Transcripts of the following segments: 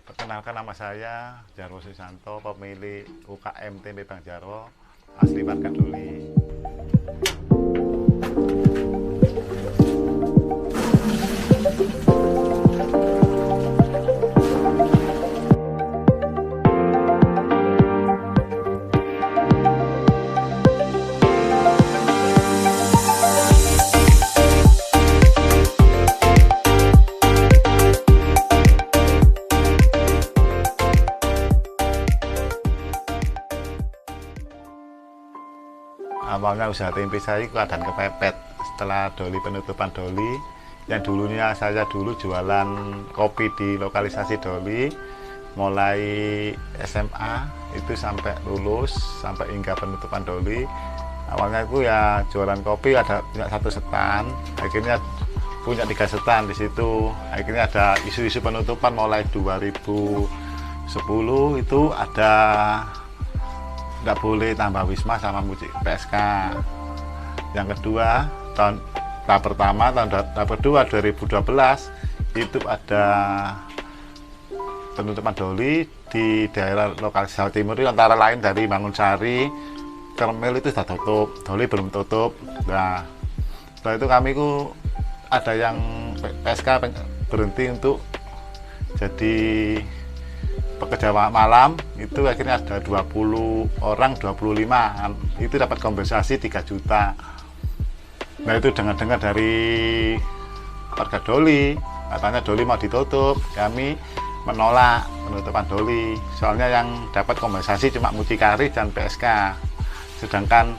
Perkenalkan, nama saya Jarwo Susanto, pemilik UKM Tempe Bang Jarwo, asli warga Doli. Awalnya usaha tempe saya keadaan kepepet setelah Doli, penutupan Doli. Yang dulunya saya jualan kopi di lokalisasi Doli, mulai SMA itu sampai lulus, sampai hingga penutupan Doli. Awalnya itu ya jualan kopi, ada punya 1 setan, akhirnya punya 3 setan di situ. Akhirnya ada isu-isu penutupan mulai 2010 itu ada nggak boleh tambah Wisma sama PSK. Yang kedua, tahun pertama, tahun kedua 2012 itu ada penutupan Doli di daerah lokal Jawa Timur itu, antara lain dari Mangunsari, Kermel itu sudah tutup, Doli belum tutup. Nah, setelah itu kami ada yang PSK berhenti untuk jadi pekerja malam, itu akhirnya ada 20 orang, 25 itu dapat kompensasi 3 juta. Nah, itu dengar-dengar dari warga Doli, katanya Doli mau ditutup. Kami menolak penutupan Doli, soalnya yang dapat kompensasi cuma mucikari dan PSK, sedangkan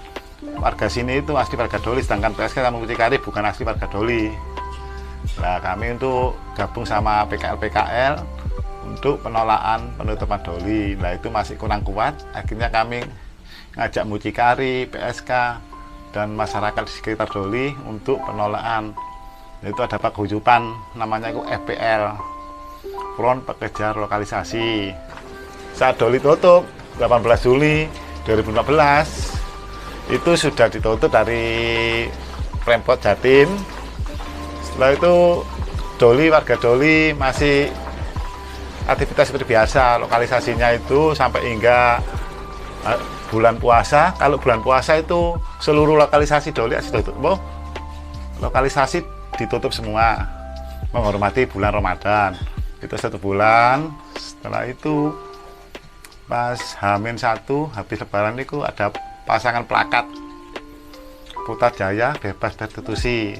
warga sini itu asli warga Doli, sedangkan PSK sama mucikari bukan asli warga Doli. Nah, kami untuk gabung sama PKL untuk penolakan penutupan Doli. Nah, itu masih kurang kuat, akhirnya kami ngajak mucikari, PSK, dan masyarakat di sekitar Doli untuk penolakan. Itu ada paguyuban namanya itu FPL, Front Pekerja Lokalisasi. Saat Doli tutup 18 Juli 2015 itu sudah ditutup dari Pemkot Jatim. Setelah itu warga Doli masih aktivitas seperti biasa, lokalisasinya itu sampai hingga bulan puasa. Kalau bulan puasa itu seluruh lokalisasi Doli ditutup, lokalisasi ditutup semua, menghormati bulan Ramadan. Itu 1 bulan. Setelah itu pas H-1 habis lebaran itu ada pasangan plakat Putrajaya bebas prostitusi.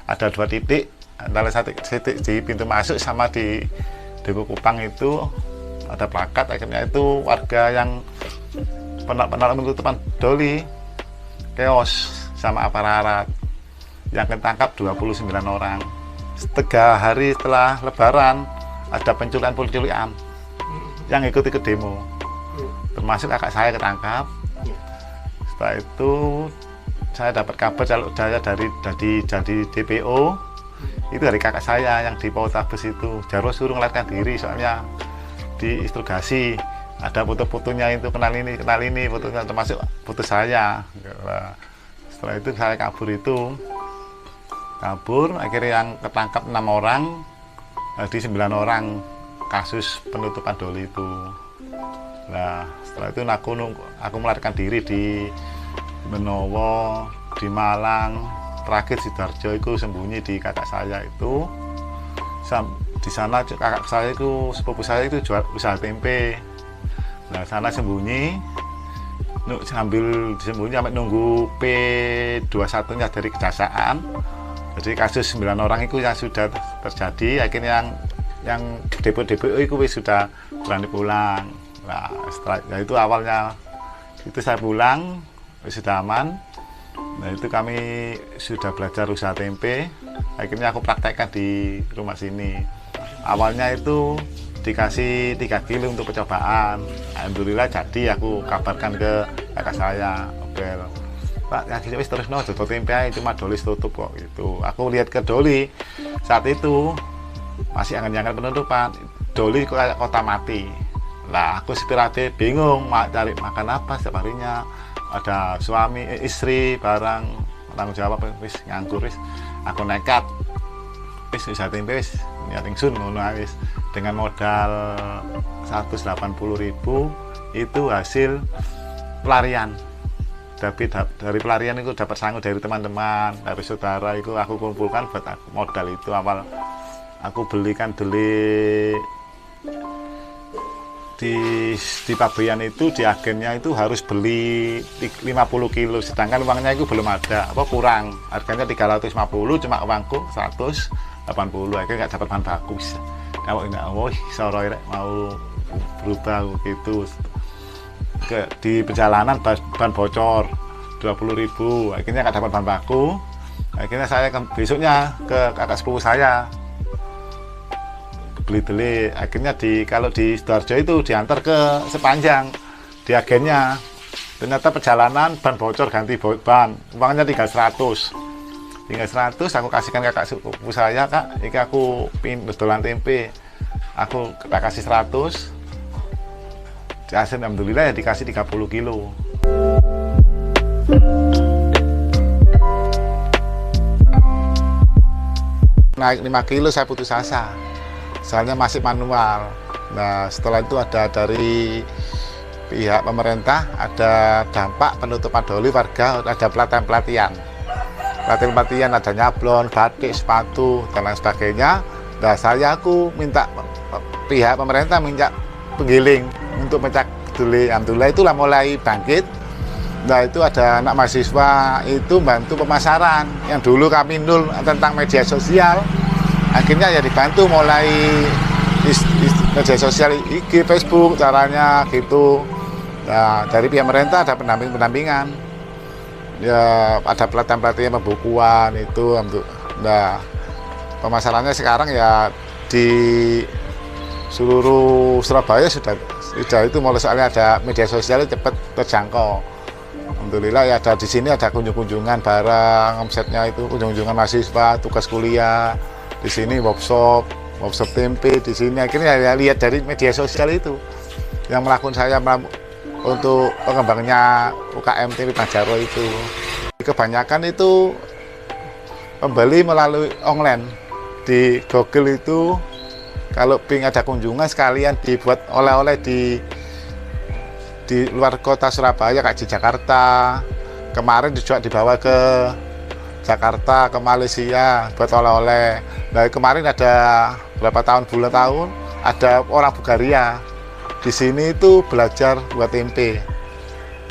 Ada 2 titik, antara 1 titik di pintu masuk sama di Depo Kupang itu ada plakat. Akhirnya itu warga yang penolak penutupan Doli keos sama aparat, yang ketangkap 29 orang. 3 hari setelah lebaran ada penculikan yang ikut demo, termasuk kakak saya ketangkap. Setelah itu saya dapat kabar kalau saya jadi DPO itu dari kakak saya yang di Poltabes itu. Jarwo suruh melarikan diri, soalnya diinterogasi, ada foto-fotonya itu, kenal ini fotonya, termasuk foto saya. Setelah itu saya kabur, akhirnya yang ketangkap 6 orang, di 9 orang kasus penutupan Doli itu. Nah, setelah itu aku melarikan diri di Benowo, di Malang, terakhir Sidoarjo itu sembunyi di kakak saya itu. Di sana kakak saya itu, sepupu saya itu jual usaha tempe. Nah, sana sembunyi sampai nunggu P21-nya dari kejaksaan. Jadi kasus 9 orang itu yang sudah terjadi, akhirnya yang DPO itu sudah berani pulang. Nah, setelah itu awalnya itu saya pulang sudah aman. Nah, itu kami sudah belajar usaha tempe, akhirnya aku praktekkan di rumah sini. Awalnya itu dikasih 3 kilo untuk percobaan. Alhamdulillah jadi, aku kabarkan ke kakak saya, Pak, yang wis terus tutup tempe aja, cuma Doli tutup kok gitu. Aku lihat ke Doli saat itu masih angan-angan penutupan. Doli kayak kota mati. Lah, aku inspiratif, bingung mau cari makan apa setiap harinya. Ada suami, istri, barang, tanggung jawab, wis nganggur, wis aku nekat, wis usaha tempe, wis niat ingsun ngono wis. dengan modal 180.000 itu hasil pelarian. Dari pelarian itu dapat sangu dari teman-teman, dari saudara, itu aku kumpulkan buat modal itu. Awal aku beli di pabean itu, di agennya itu harus beli 50 kilo, sedangkan uangnya itu belum ada, kurang, harganya 350, cuma uangku 180, akhirnya nggak dapat bahan baku. Kalau nggak sorry mau berubah gitu. Di perjalanan ban bocor 20.000, akhirnya nggak dapat bahan baku. Akhirnya saya besoknya ke kakak sepupu saya beli, akhirnya kalau di Sidoarjo itu diantar ke Sepanjang di agennya. Ternyata perjalanan ban bocor, ganti ban, uangnya tinggal 100, aku kasihkan kakak sepupu saya, Kak, ini aku pin dodolan tempe, aku tak kasih 100, hasil alhamdulillah ya dikasih 30 kilo. Naik 5 kilo saya putus asa, soalnya masih manual. Nah, setelah itu ada dari pihak pemerintah, ada dampak penutupan doli warga, ada pelatihan, ada nyablon, batik, sepatu, dan lain sebagainya. Nah, aku minta pihak pemerintah minta penggiling untuk mencak doli. Alhamdulillah itulah mulai bangkit. Nah, itu ada anak mahasiswa itu bantu pemasaran yang dulu kami nul tentang media sosial. Akhirnya ya dibantu mulai media sosial, IG, Facebook, caranya gitu. Nah, dari pihak pemerintah ada pendampingan. Ya, ada pelatihan pembukuan itu. Nah, pemasarannya sekarang ya di seluruh Surabaya sudah itu, mulai soalnya ada media sosial cepat terjangkau. Alhamdulillah ya, ada di sini ada kunjungan barang, omsetnya itu kunjungan mahasiswa, tugas kuliah. Di sini workshop tempe di sini. Akhirnya ya lihat dari media sosial itu yang melakukan saya untuk pengembangnya UKM Tempe Banjarwo itu. Kebanyakan itu pembeli melalui online di Google itu. Kalau ingin ada kunjungan sekalian dibuat oleh-oleh di luar kota Surabaya, kayak di Jakarta. Kemarin juga dibawa ke Jakarta, ke Malaysia buat oleh-oleh. Nah, kemarin ada bulan tahun ada orang Bulgaria di sini itu belajar buat tempe.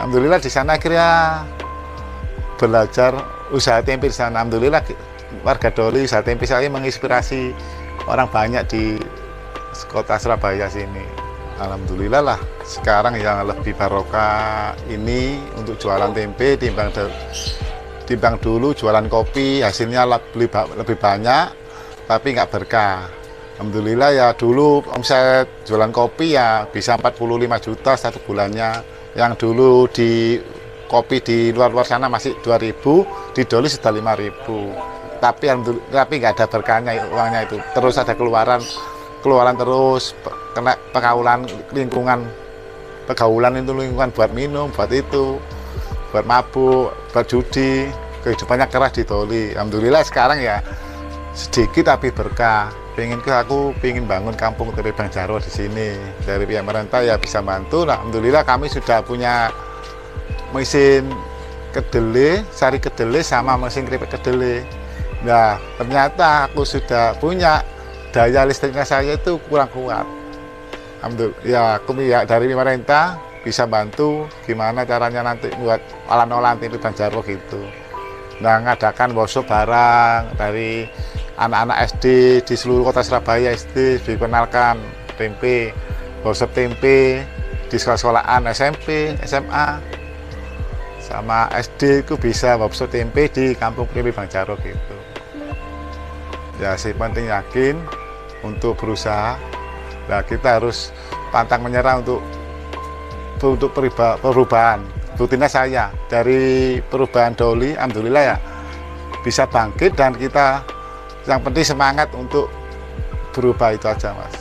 Alhamdulillah di sana akhirnya belajar usaha tempe di sana. Alhamdulillah warga Doli usaha tempe saya menginspirasi orang banyak di kota Surabaya sini. Alhamdulillah lah sekarang yang lebih barokah ini untuk jualan tempe timbang dulu jualan kopi, hasilnya lebih banyak tapi nggak berkah. Alhamdulillah ya dulu omset jualan kopi ya bisa 45 juta satu bulannya. Yang dulu di kopi di luar sana masih 2.000, di Doli sudah 5.000. Tapi nggak ada berkahnya uangnya itu. Terus ada keluaran terus, kena pergaulan lingkungan buat minum, buat itu, buat mabuk, buat judi. Kehidupannya keras di Doli. Alhamdulillah sekarang ya sedikit tapi berkah. Aku pengen bangun kampung Tempe Banjarwo di sini. Dari pihak pemerintah ya bisa bantu. Nah, alhamdulillah kami sudah punya mesin kedelai, sari kedelai sama mesin keripik kedelai. Nah, ternyata aku sudah punya daya listriknya saya itu kurang kuat. Alhamdulillah ya aku ya dari pemerintah bisa bantu gimana caranya nanti buat olahan-olahan Tempe Banjarwo gitu. Nah, ngadakan workshop barang dari anak-anak SD di seluruh kota Surabaya, SD dikenalkan tempe, workshop tempe di sekolah-sekolahan SMP, SMA, sama SD itu bisa workshop tempe di kampung Tempe Banjarwo gitu. Ya sih penting yakin untuk berusaha. Nah, kita harus pantang menyerah untuk perubahan. Rutinnya saya dari perubahan Doli, alhamdulillah ya bisa bangkit dan kita yang penting semangat untuk berubah itu aja, Mas.